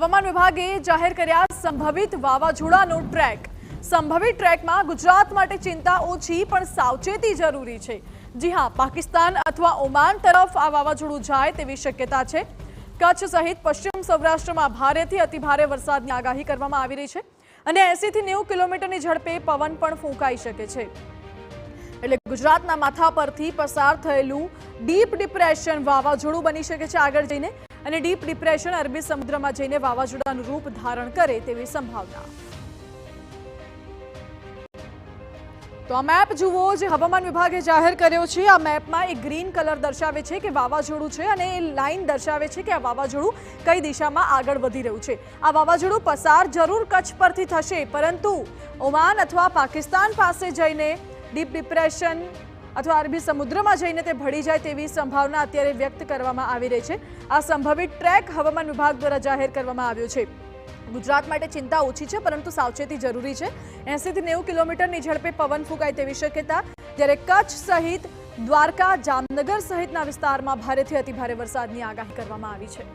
હવામાન વિભાગે જાહેર કર્યા સંભવિત વાવાઝોડાનો ટ્રેક। સંભવિત ટ્રેકમાં ગુજરાત માટે ચિંતા ઓછી પણ સાવચેતી જરૂરી છે। જી હા, પાકિસ્તાન અથવા ઓમાન તરફ આ વાવાઝોડું જાય તેવી શક્યતા છે। કચ્છ સહિત પશ્ચિમ સૌરાષ્ટ્રમાં ભારેથી અતિભારે વરસાદની આગાહી કરવામાં આવી રહી છે અને 80 થી 90 કિલોમીટરની ઝડપે પવન પણ ફૂંકાઈ શકે છે। એટલે ગુજરાતના માથા પરથી પસાર થયેલું ડીપ ડિપ્રેશન વાવાઝોડું બની શકે છે આગળ જઈને, અને ડીપ ડિપ્રેશન અરબી સમુદ્રમાં જઈને વાવાઝોડાનું રૂપ ધારણ કરે તેવી સંભાવના। તો આ મેપ જુઓ જે હવામાન વિભાગે જાહેર કર્યો છે। આ મેપમાં એક ગ્રીન કલર દર્શાવે છે કે વાવાઝોડું છે અને એ લાઇન દર્શાવે છે કે આ વાવાઝોડું કઈ દિશામાં આગળ વધી રહ્યું છે। આ વાવાઝોડું પસાર જરૂર કચ્છ પરથી થશે, પરંતુ ઓમાન અથવા પાકિસ્તાન પાસે જઈને ડીપ ડિપ્રેશન અથવા અરબી સમુદ્રમાં જઈને તે ભળી જાય તેવી સંભાવના અત્યારે વ્યક્ત કરવામાં આવી રહી છે। આ સંભવિત ટ્રેક હવામાન વિભાગ દ્વારા જાહેર કરવામાં આવ્યો છે। ગુજરાત માટે ચિંતા ઓછી છે પરંતુ સાવચેતી જરૂરી છે। 80 થી 90 કિલોમીટરની ઝડપે પવન ફૂંકાય તેવી શક્યતા, જ્યારે કચ્છ સહિત દ્વારકા, જામનગર સહિતના વિસ્તારમાં ભારેથી અતિભારે વરસાદની આગાહી કરવામાં આવી છે।